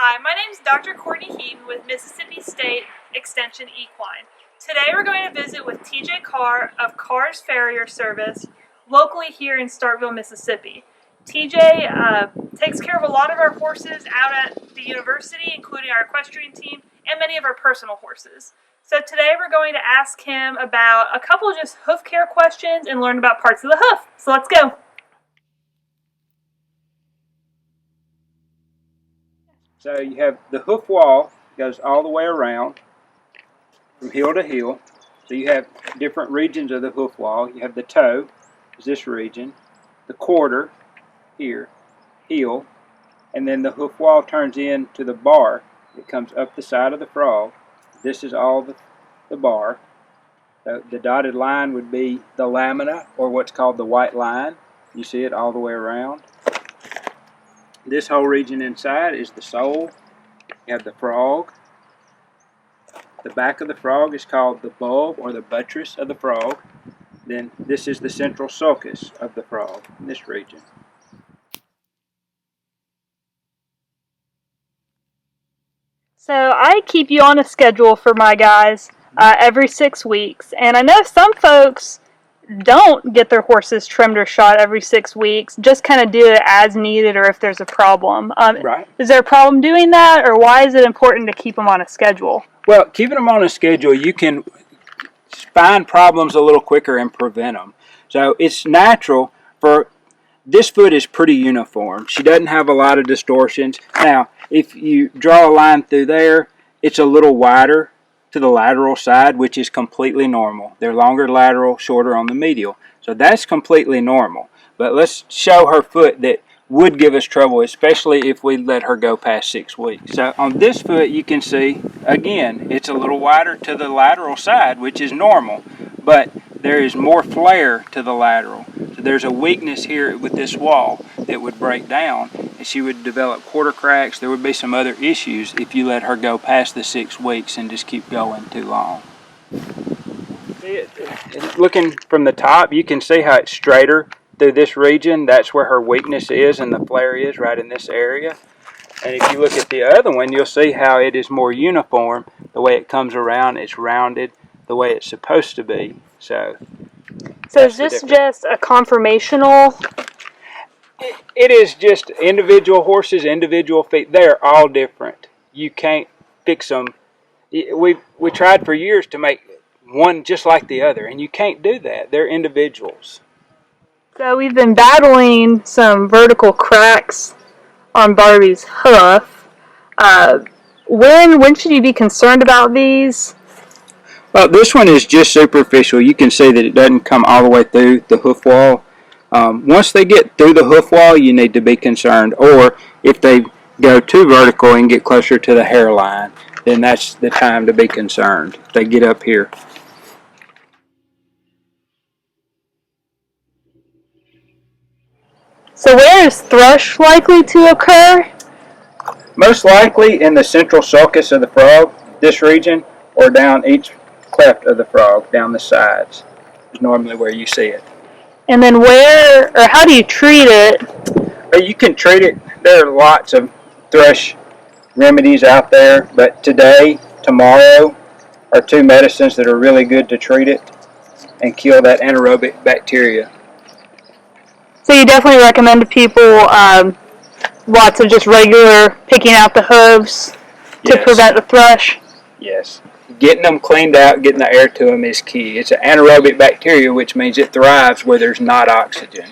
Hi, my name is Dr. Courtney Heaton with Mississippi State Extension Equine. Today we're going to visit with TJ Carr of Carr's Farrier service locally here in Starkville, Mississippi. TJ takes care of a lot of our horses out at the university, including our equestrian team and many of our personal horses. So today we're going to ask him about a couple of just hoof care questions and learn about parts of the hoof. So let's go. So you have the hoof wall goes all the way around from heel to heel. So you have different regions of the hoof wall. You have the toe, is this region, the quarter here, heel, and then the hoof wall turns into the bar. It comes up the side of the frog. This is all the bar. The dotted line would be the lamina, or what's called the white line. You see it all the way around. This whole region inside is the sole. You have the frog. The back of the frog is called the bulb or the buttress of the frog. Then this is the central sulcus of the frog in this region. So I keep you on a schedule for my guys every 6 weeks, and I know some folks don't get their horses trimmed or shot every 6 weeks, just kind of do it as needed or if there's a problem. Right. Is there a problem doing that, or why is it important to keep them on a schedule? Well, keeping them on a schedule, you can find problems a little quicker and prevent them. So it's natural for this foot is pretty uniform. She doesn't have a lot of distortions. Now, if you draw a line through there, it's a little wider to the lateral side, which is completely normal. They're longer lateral, shorter on the medial. So that's completely normal. But let's show her foot that would give us trouble, especially if we let her go past 6 weeks. So on this foot, you can see, again, it's a little wider to the lateral side, which is normal, but there is more flare to the lateral. So there's a weakness here with this wall that would break down, and she would develop quarter cracks. There would be some other issues if you let her go past the 6 weeks and just keep going too long. Looking from the top, you can see how it's straighter through this region. That's where her weakness is and the flare is, right in this area. And if you look at the other one, you'll see how it is more uniform. The way it comes around, it's rounded the way it's supposed to be. So is this just a conformational? It is just individual horses, individual feet. They're all different. You can't fix them. We tried for years to make one just like the other, and you can't do that. They're individuals. So we've been battling some vertical cracks on Barbie's hoof. When should you be concerned about these? Well, this one is just superficial. You can see that it doesn't come all the way through the hoof wall. Once they get through the hoof wall, you need to be concerned. Or if they go too vertical and get closer to the hairline, then that's the time to be concerned. If they get up here. So where is thrush likely to occur? Most likely in the central sulcus of the frog, this region, or down each cleft of the frog, down the sides, is normally where you see it. And then where, or how do you treat it? You can treat it. There are lots of thrush remedies out there, but today, tomorrow, are 2 medicines that are really good to treat it and kill that anaerobic bacteria. So you definitely recommend to people lots of just regular picking out the hooves to prevent the thrush? Yes. Getting them cleaned out, getting the air to them is key. It's an anaerobic bacteria, which means it thrives where there's not oxygen.